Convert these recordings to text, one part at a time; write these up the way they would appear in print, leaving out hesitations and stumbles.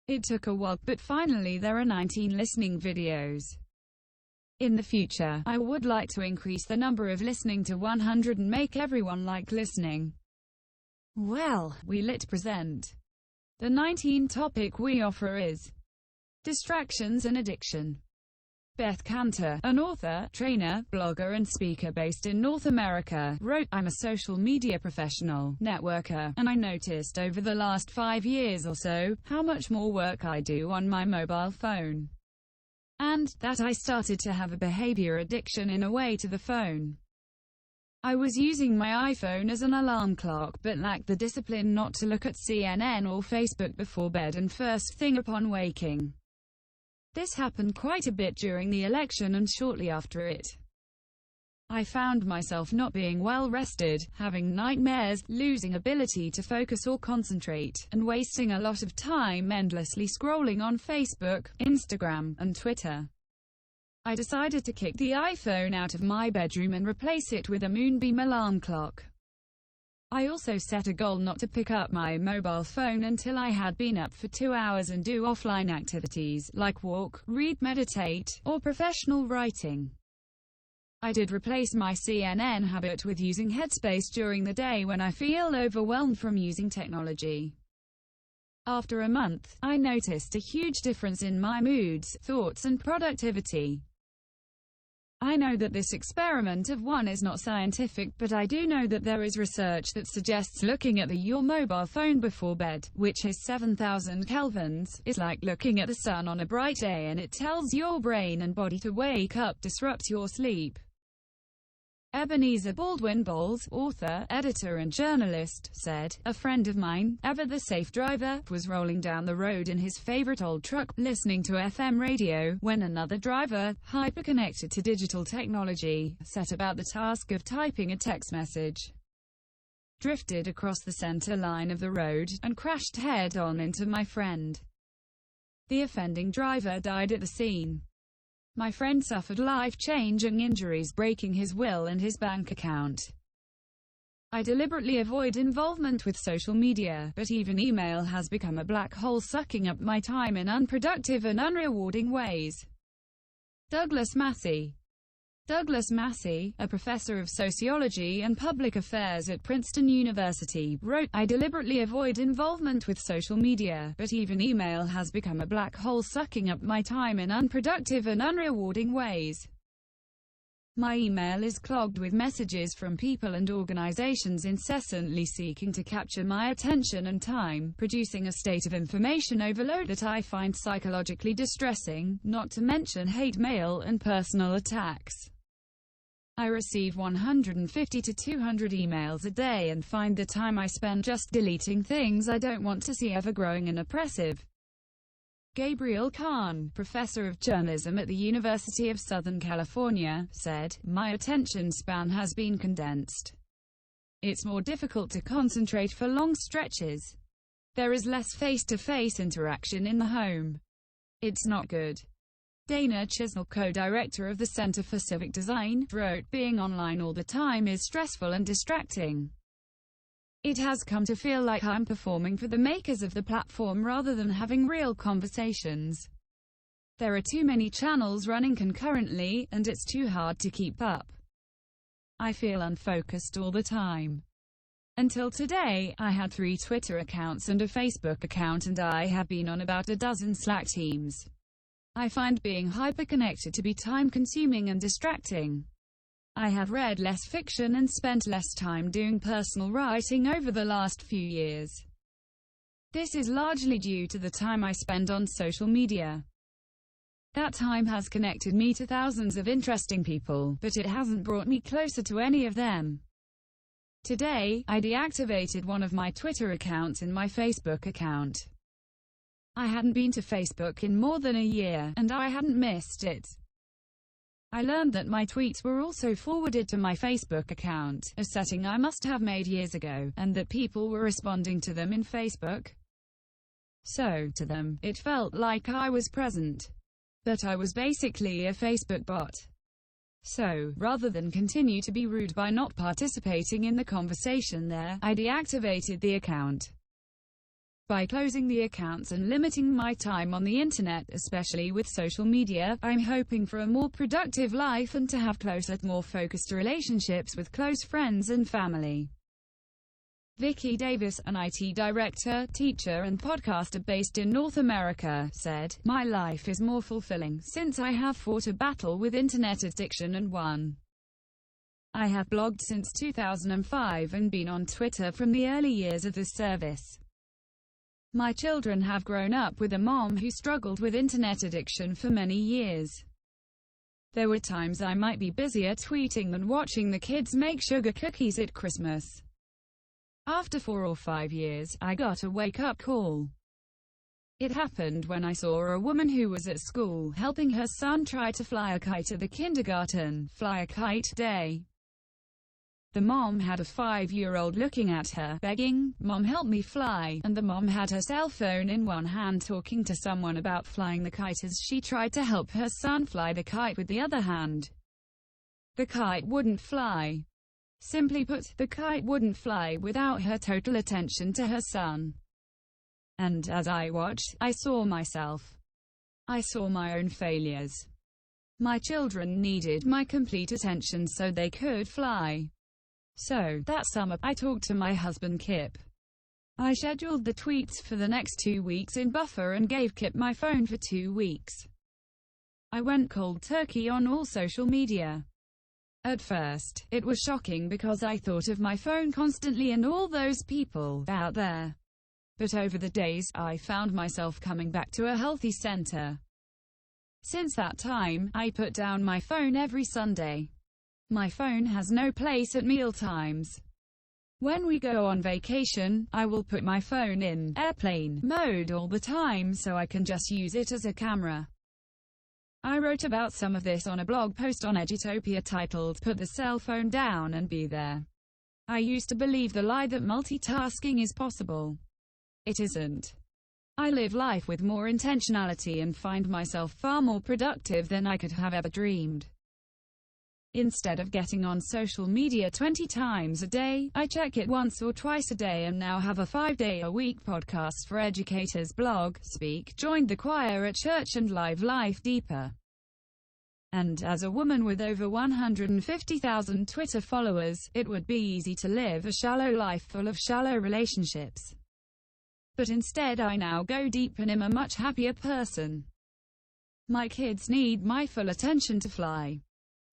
It took a while, but finally there are 19 listening videos. In the future, I would like to increase the number of listening to 100 and make everyone like listening. Well, we lit present. The 19 topic we offer is distractions and addiction. Beth Cantor, an author, trainer, blogger and speaker based in North America, wrote, "I'm a social media professional, networker, and I noticed over the last 5 years or so, how much more work I do on my mobile phone. And that I started to have a behavior addiction in a way to the phone. I was using my iPhone as an alarm clock, but lacked the discipline not to look at CNN or Facebook before bed and first thing upon waking. This happened quite a bit during the election and shortly after it. I found myself not being well rested, having nightmares, losing ability to focus or concentrate, and wasting a lot of time endlessly scrolling on Facebook, Instagram, and Twitter. I decided to kick the iPhone out of my bedroom and replace it with a moonbeam alarm clock. I also set a goal not to pick up my mobile phone until I had been up for 2 hours and do offline activities, like walk, read, meditate, or professional writing. I did replace my CNN habit with using Headspace during the day when I feel overwhelmed from using technology. After a month, I noticed a huge difference in my moods, thoughts and productivity. I know that this experiment of one is not scientific, but I do know that there is research that suggests looking at your mobile phone before bed, which is 7,000 kelvins, is like looking at the sun on a bright day, and it tells your brain and body to wake up, disrupt your sleep. Ebenezer Baldwin Bowles, author, editor and journalist, said, "A friend of mine, ever the safe driver, was rolling down the road in his favorite old truck, listening to FM radio, when another driver, hyper-connected to digital technology, set about the task of typing a text message, drifted across the center line of the road, and crashed head-on into my friend. The offending driver died at the scene. My friend suffered life-changing injuries, breaking his will and his bank account. I deliberately avoid involvement with social media, but even email has become a black hole sucking up my time in unproductive and unrewarding ways." Douglas Massey. Douglas Massey, a professor of sociology and public affairs at Princeton University, wrote, "I deliberately avoid involvement with social media, but even email has become a black hole sucking up my time in unproductive and unrewarding ways. My email is clogged with messages from people and organizations incessantly seeking to capture my attention and time, producing a state of information overload that I find psychologically distressing, not to mention hate mail and personal attacks. I receive 150 to 200 emails a day and find the time I spend just deleting things I don't want to see ever growing and oppressive." Gabriel Kahn, professor of journalism at the University of Southern California, said, "My attention span has been condensed. It's more difficult to concentrate for long stretches. There is less face-to-face interaction in the home. It's not good." Dana Chisnell, co-director of the Center for Civic Design, wrote, "Being online all the time is stressful and distracting. It has come to feel like I'm performing for the makers of the platform rather than having real conversations. There are too many channels running concurrently, and it's too hard to keep up. I feel unfocused all the time. Until today, I had 3 Twitter accounts and a Facebook account, and I have been on about a dozen Slack teams. I find being hyper-connected to be time-consuming and distracting. I have read less fiction and spent less time doing personal writing over the last few years. This is largely due to the time I spend on social media. That time has connected me to thousands of interesting people, but it hasn't brought me closer to any of them. Today, I deactivated one of my Twitter accounts and my Facebook account. I hadn't been to Facebook in more than a year, and I hadn't missed it. I learned that my tweets were also forwarded to my Facebook account, a setting I must have made years ago, and that people were responding to them in Facebook. So, to them, it felt like I was present. But I was basically a Facebook bot. So, rather than continue to be rude by not participating in the conversation there, I deactivated the account. By closing the accounts and limiting my time on the internet, especially with social media, I'm hoping for a more productive life and to have closer, more focused relationships with close friends and family. Vicky Davis, an IT director, teacher and podcaster based in North America, said, "My life is more fulfilling since I have fought a battle with internet addiction and won. I have blogged since 2005 and been on Twitter from the early years of this service. My children have grown up with a mom who struggled with internet addiction for many years. There were times I might be busier tweeting than watching the kids make sugar cookies at Christmas. After 4 or 5 years, I got a wake-up call. It happened when I saw a woman who was at school helping her son try to fly a kite at the kindergarten fly a kite day. The mom had a 5-year-old looking at her, begging, 'Mom, help me fly,' and the mom had her cell phone in one hand talking to someone about flying the kite as she tried to help her son fly the kite with the other hand. The kite wouldn't fly. Simply put, the kite wouldn't fly without her total attention to her son. And as I watched, I saw myself. I saw my own failures. My children needed my complete attention so they could fly. So, that summer, I talked to my husband Kip. I scheduled the tweets for the next 2 weeks in buffer and gave Kip my phone for 2 weeks. I went cold turkey on all social media. At first, it was shocking because I thought of my phone constantly and all those people out there. But over the days, I found myself coming back to a healthy center. Since that time, I put down my phone every Sunday. My phone has no place at meal times. When we go on vacation, I will put my phone in airplane mode all the time so I can just use it as a camera." I wrote about some of this on a blog post on Edutopia titled, "Put the cell phone down and be there." I used to believe the lie that multitasking is possible. It isn't. I live life with more intentionality and find myself far more productive than I could have ever dreamed. Instead of getting on social media 20 times a day, I check it once or twice a day and now have a 5-day-a-week podcast for educators, blog, speak, joined the choir at church and live life deeper. And as a woman with over 150,000 Twitter followers, it would be easy to live a shallow life full of shallow relationships. But instead I now go deep and am a much happier person. My kids need my full attention to fly.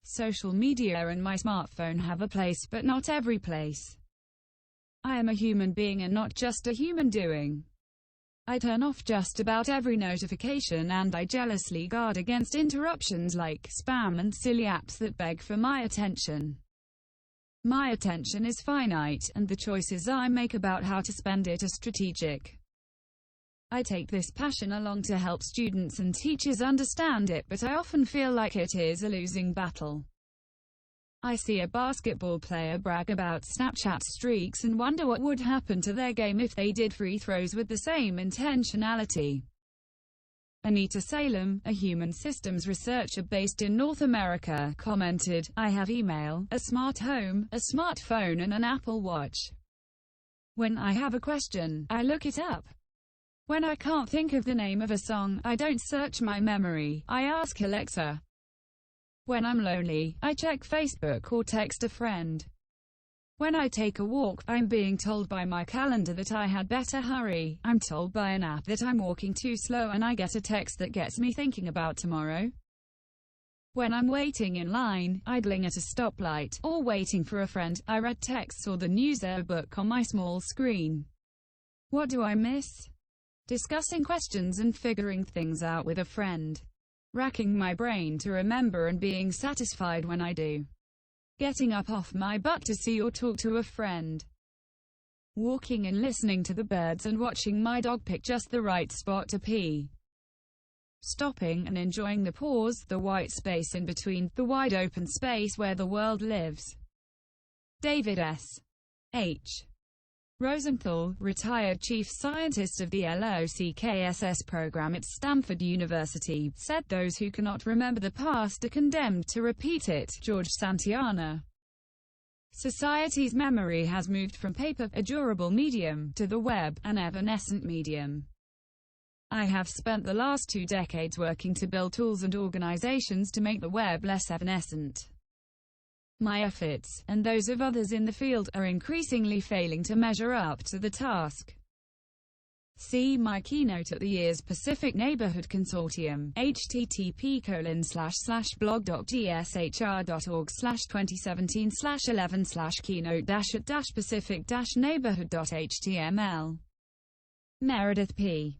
Social media and my smartphone have a place, but not every place. I am a human being and not just a human doing. I turn off just about every notification and I jealously guard against interruptions like spam and silly apps that beg for my attention. My attention is finite, and the choices I make about how to spend it are strategic. I take this passion along to help students and teachers understand it, but I often feel like it is a losing battle. I see a basketball player brag about Snapchat streaks and wonder what would happen to their game if they did free throws with the same intentionality. Anita Salem, a human systems researcher based in North America, commented, "I have email, a smart home, a smartphone and an Apple Watch. When I have a question, I look it up. When I can't think of the name of a song, I don't search my memory, I ask Alexa. When I'm lonely, I check Facebook or text a friend. When I take a walk, I'm being told by my calendar that I had better hurry. I'm told by an app that I'm walking too slow and I get a text that gets me thinking about tomorrow. When I'm waiting in line, idling at a stoplight, or waiting for a friend, I read texts or the news book on my small screen. What do I miss? Discussing questions and figuring things out with a friend. Racking my brain to remember and being satisfied when I do. Getting up off my butt to see or talk to a friend. Walking and listening to the birds and watching my dog pick just the right spot to pee. Stopping and enjoying the pause, the white space in between, the wide open space where the world lives." David S. H. Rosenthal, retired chief scientist of the LOCKSS program at Stanford University, said those who cannot remember the past are condemned to repeat it. George Santayana, Society's memory has moved from paper, a durable medium, to the web, an evanescent medium. I have spent the last 2 decades working to build tools and organizations to make the web less evanescent. My efforts, and those of others in the field, are increasingly failing to measure up to the task. See my keynote at the year's Pacific Neighborhood Consortium, http://blog.dshr.org/2017/11/keynote-at-pacific-neighborhood.html. Meredith P.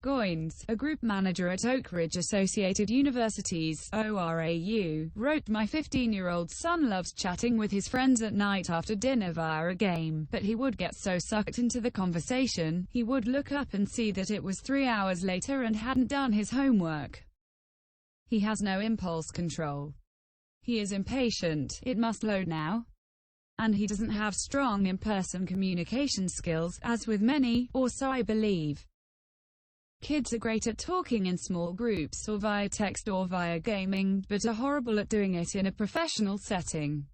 Goins, a group manager at Oak Ridge Associated Universities, ORAU, wrote, "My 15-year-old son loves chatting with his friends at night after dinner via a game, but he would get so sucked into the conversation, he would look up and see that it was 3 hours later and hadn't done his homework. He has no impulse control. He is impatient, it must load now. And he doesn't have strong in-person communication skills, as with many, or so I believe. Kids are great at talking in small groups or via text or via gaming, but are horrible at doing it in a professional setting.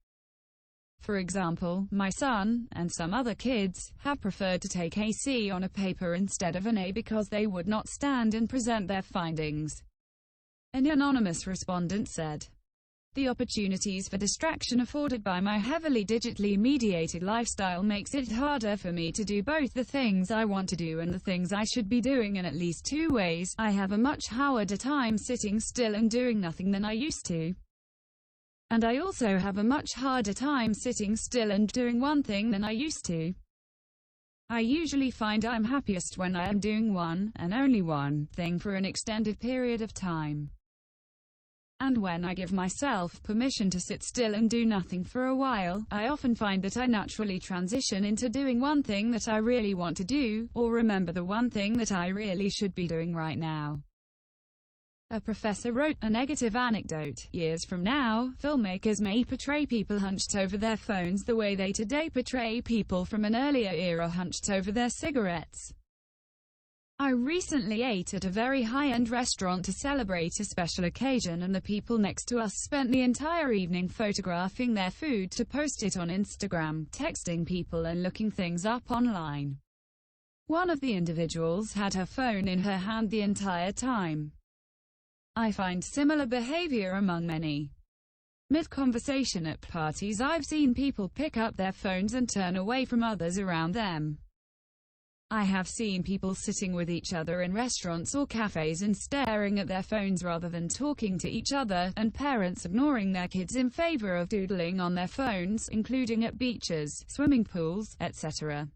For example, my son, and some other kids, have preferred to take a C on a paper instead of an A because they would not stand and present their findings." An anonymous respondent said. "The opportunities for distraction afforded by my heavily digitally mediated lifestyle makes it harder for me to do both the things I want to do and the things I should be doing in at least 2 ways. I have a much harder time sitting still and doing nothing than I used to. And I also have a much harder time sitting still and doing one thing than I used to. I usually find I'm happiest when I am doing one, and only one, thing for an extended period of time. And when I give myself permission to sit still and do nothing for a while, I often find that I naturally transition into doing one thing that I really want to do, or remember the one thing that I really should be doing right now." A professor wrote, "A negative anecdote. Years from now, filmmakers may portray people hunched over their phones the way they today portray people from an earlier era hunched over their cigarettes. I recently ate at a very high-end restaurant to celebrate a special occasion, and the people next to us spent the entire evening photographing their food to post it on Instagram, texting people and looking things up online. One of the individuals had her phone in her hand the entire time. I find similar behavior among many. Mid-conversation at parties, I've seen people pick up their phones and turn away from others around them. I have seen people sitting with each other in restaurants or cafes and staring at their phones rather than talking to each other, and parents ignoring their kids in favor of doodling on their phones, including at beaches, swimming pools, etc."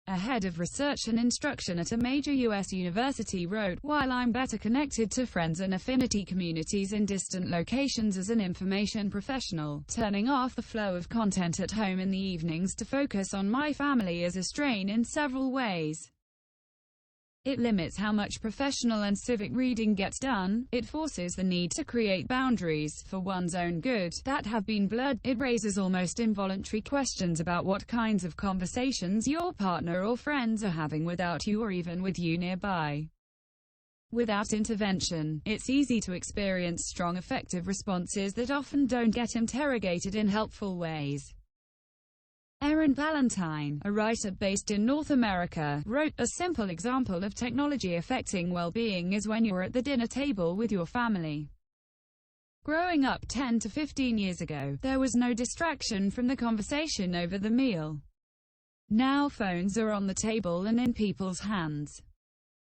A head of research and instruction at a major U.S. university wrote, "While I'm better connected to friends and affinity communities in distant locations as an information professional, turning off the flow of content at home in the evenings to focus on my family is a strain in several ways. It limits how much professional and civic reading gets done, it forces the need to create boundaries, for one's own good, that have been blurred, it raises almost involuntary questions about what kinds of conversations your partner or friends are having without you or even with you nearby. Without intervention, it's easy to experience strong effective responses that often don't get interrogated in helpful ways." Erin Valentine, a writer based in North America, wrote, "A simple example of technology affecting well-being is when you're at the dinner table with your family. Growing up 10 to 15 years ago, there was no distraction from the conversation over the meal. Now phones are on the table and in people's hands.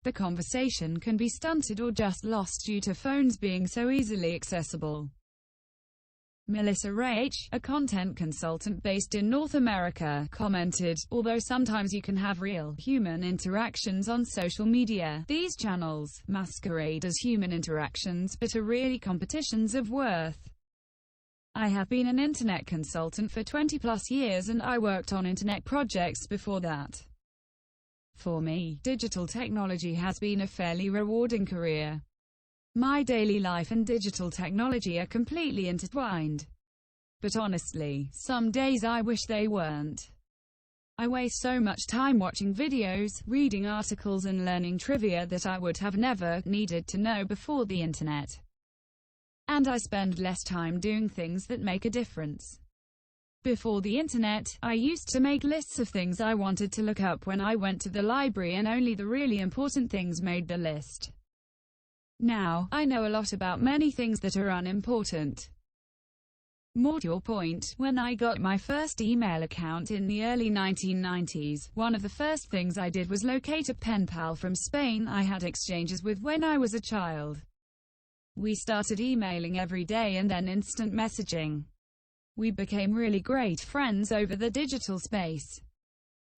The conversation can be stunted or just lost due to phones being so easily accessible." Melissa Rach, a content consultant based in North America, commented, "Although sometimes you can have real, human interactions on social media, these channels masquerade as human interactions, but are really competitions of worth. I have been an internet consultant for 20+ years and I worked on internet projects before that. For me, digital technology has been a fairly rewarding career. My daily life and digital technology are completely intertwined. But honestly, some days I wish they weren't. I waste so much time watching videos, reading articles and learning trivia that I would have never needed to know before the internet. And I spend less time doing things that make a difference." Before the internet, I used to make lists of things I wanted to look up when I went to the library, and only the really important things made the list. Now, I know a lot about many things that are unimportant. More to your point, when I got my first email account in the early 1990s, one of the first things I did was locate a pen pal from Spain I had exchanges with when I was a child. We started emailing every day and then instant messaging. We became really great friends over the digital space.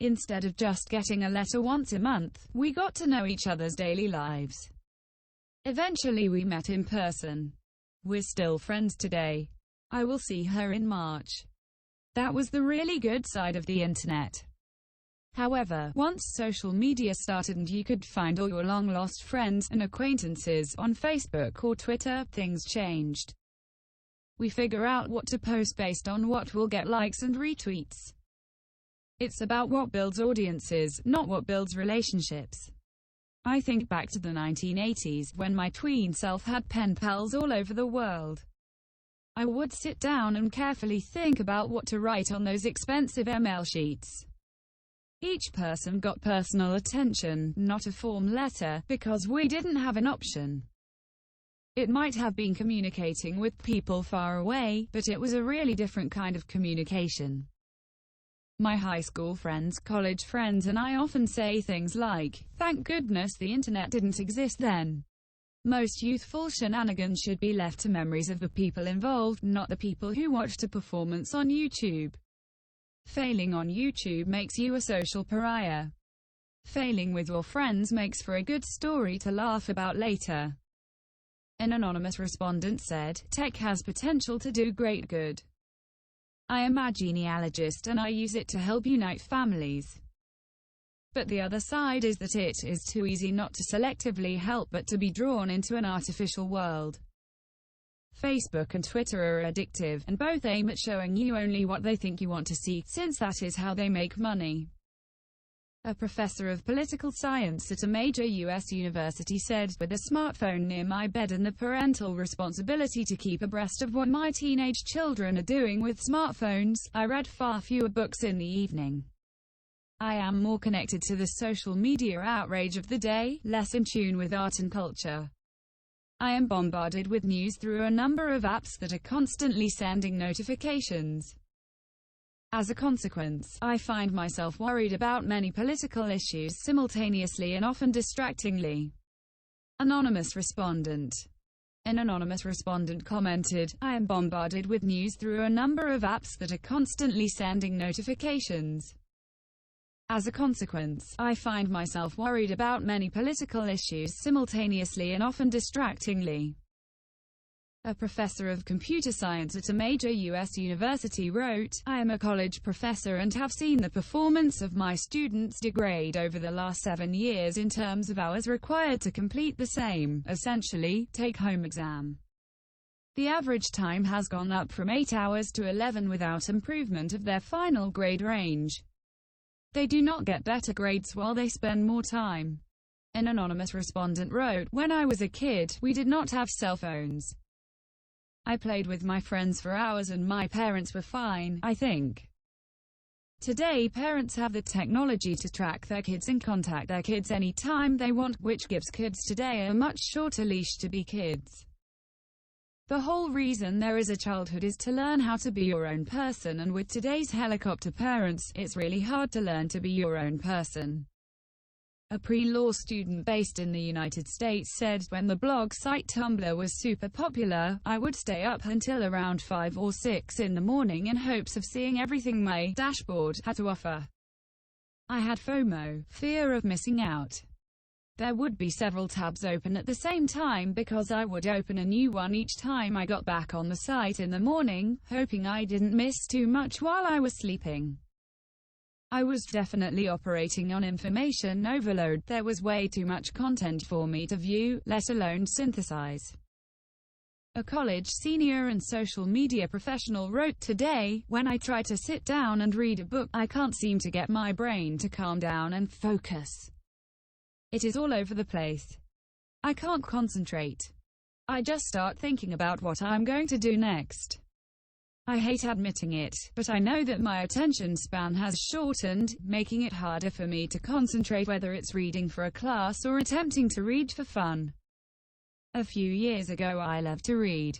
Instead of just getting a letter once a month, we got to know each other's daily lives. Eventually we met in person. We're still friends today. I will see her in March. That was the really good side of the internet. However, once social media started and you could find all your long-lost friends and acquaintances on Facebook or Twitter, things changed. We figure out what to post based on what will get likes and retweets. It's about what builds audiences, not what builds relationships. I think back to the 1980s, when my tween self had pen pals all over the world. I would sit down and carefully think about what to write on those expensive ML sheets. Each person got personal attention, not a form letter, because we didn't have an option. It might have been communicating with people far away, but it was a really different kind of communication. My high school friends, college friends, and I often say things like, "Thank goodness the internet didn't exist then." Most youthful shenanigans should be left to memories of the people involved, not the people who watched a performance on YouTube. Failing on YouTube makes you a social pariah. Failing with your friends makes for a good story to laugh about later. An anonymous respondent said, "Tech has potential to do great good. I am a genealogist and I use it to help unite families. But the other side is that it is too easy not to selectively help but to be drawn into an artificial world." Facebook and Twitter are addictive, and both aim at showing you only what they think you want to see, since that is how they make money. A professor of political science at a major U.S. university said, "With a smartphone near my bed and the parental responsibility to keep abreast of what my teenage children are doing with smartphones, I read far fewer books in the evening. I am more connected to the social media outrage of the day, less in tune with art and culture. I am bombarded with news through a number of apps that are constantly sending notifications. As a consequence, I find myself worried about many political issues simultaneously and often distractingly." Anonymous respondent. An anonymous respondent commented, "I am bombarded with news through a number of apps that are constantly sending notifications. As a consequence, I find myself worried about many political issues simultaneously and often distractingly." A professor of computer science at a major U.S. university wrote, "I am a college professor and have seen the performance of my students degrade over the last 7 years in terms of hours required to complete the same, essentially, take-home exam. The average time has gone up from 8 hours to 11 without improvement of their final grade range. They do not get better grades while they spend more time." An anonymous respondent wrote, "When I was a kid, we did not have cell phones. I played with my friends for hours and my parents were fine, I think. Today parents have the technology to track their kids and contact their kids anytime they want, which gives kids today a much shorter leash to be kids. The whole reason there is a childhood is to learn how to be your own person, and with today's helicopter parents, it's really hard to learn to be your own person." A pre-law student based in the United States said, "When the blog site Tumblr was super popular, I would stay up until around 5 or 6 in the morning in hopes of seeing everything my dashboard had to offer. I had FOMO, fear of missing out. There would be several tabs open at the same time because I would open a new one each time I got back on the site in the morning, hoping I didn't miss too much while I was sleeping. I was definitely operating on information overload. There was way too much content for me to view, let alone synthesize." A college senior and social media professional wrote, "Today, when I try to sit down and read a book, I can't seem to get my brain to calm down and focus. It is all over the place. I can't concentrate. I just start thinking about what I'm going to do next." I hate admitting it, but I know that my attention span has shortened, making it harder for me to concentrate whether it's reading for a class or attempting to read for fun. A few years ago I loved to read.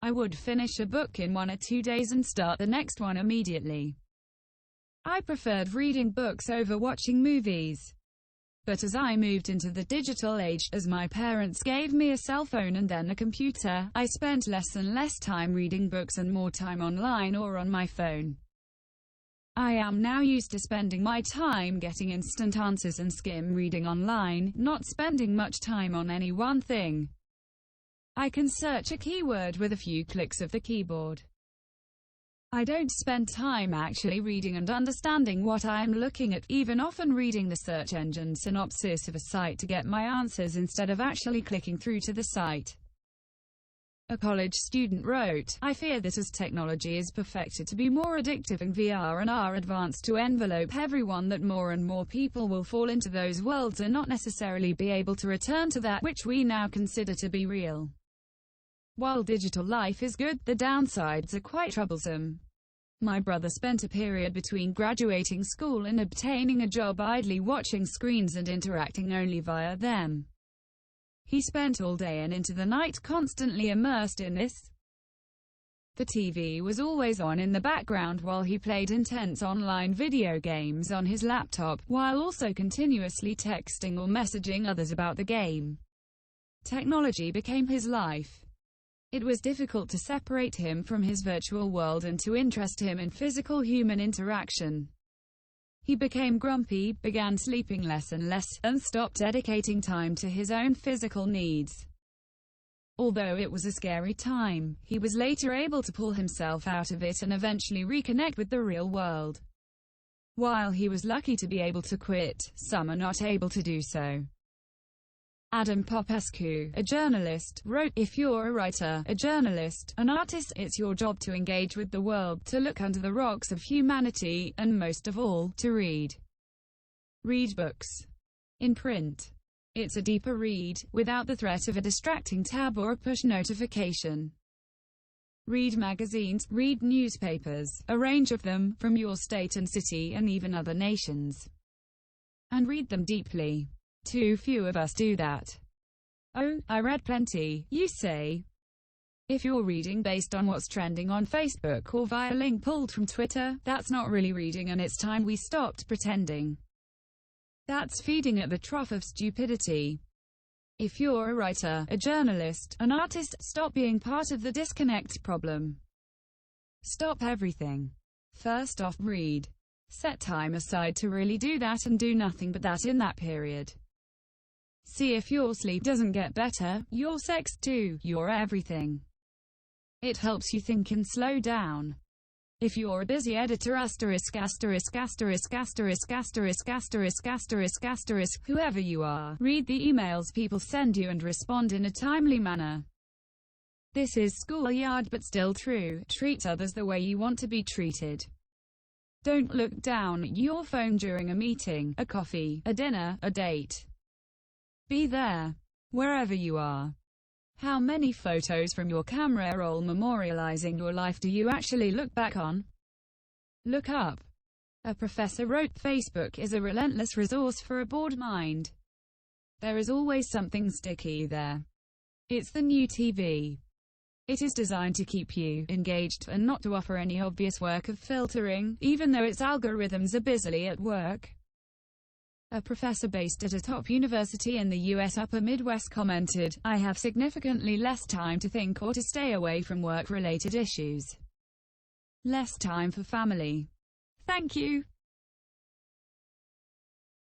I would finish a book in 1 or 2 days and start the next one immediately. I preferred reading books over watching movies. But as I moved into the digital age, as my parents gave me a cell phone and then a computer, I spent less and less time reading books and more time online or on my phone. I am now used to spending my time getting instant answers and skim reading online, not spending much time on any one thing. I can search a keyword with a few clicks of the keyboard. I don't spend time actually reading and understanding what I am looking at, even often reading the search engine synopsis of a site to get my answers instead of actually clicking through to the site. A college student wrote, "I fear that as technology is perfected to be more addictive and VR and AR advanced to envelope everyone, that more and more people will fall into those worlds and not necessarily be able to return to that which we now consider to be real. While digital life is good, the downsides are quite troublesome. My brother spent a period between graduating school and obtaining a job idly watching screens and interacting only via them. He spent all day and into the night constantly immersed in this. The TV was always on in the background while he played intense online video games on his laptop, while also continuously texting or messaging others about the game. Technology became his life. It was difficult to separate him from his virtual world and to interest him in physical human interaction. He became grumpy, began sleeping less and less, and stopped dedicating time to his own physical needs. Although it was a scary time, he was later able to pull himself out of it and eventually reconnect with the real world. While he was lucky to be able to quit, some are not able to do so." Adam Popescu, a journalist, wrote, "If you're a writer, a journalist, an artist, it's your job to engage with the world, to look under the rocks of humanity, and most of all, to read. Read books. In print. It's a deeper read, without the threat of a distracting tab or a push notification. Read magazines, read newspapers, a range of them, from your state and city and even other nations. And read them deeply. Too few of us do that." "Oh, I read plenty," you say. If you're reading based on what's trending on Facebook or via a link pulled from Twitter, that's not really reading, and it's time we stopped pretending. That's feeding at the trough of stupidity. If you're a writer, a journalist, an artist, stop being part of the disconnect problem. Stop everything. First off, read. Set time aside to really do that and do nothing but that in that period. See if your sleep doesn't get better, your sex too, your everything. It helps you think and slow down. If you're a busy editor whoever you are, read the emails people send you and respond in a timely manner. This is schoolyard but still true. Treat others the way you want to be treated. Don't look down at your phone during a meeting, a coffee, a dinner, a date. Be there, wherever you are. How many photos from your camera roll memorializing your life do you actually look back on? Look up. A professor wrote, "Facebook is a relentless resource for a bored mind. There is always something sticky there. It's the new TV. It is designed to keep you engaged and not to offer any obvious work of filtering, even though its algorithms are busily at work." A professor based at a top university in the US Upper Midwest commented, "I have significantly less time to think or to stay away from work-related issues. Less time for family. Thank you."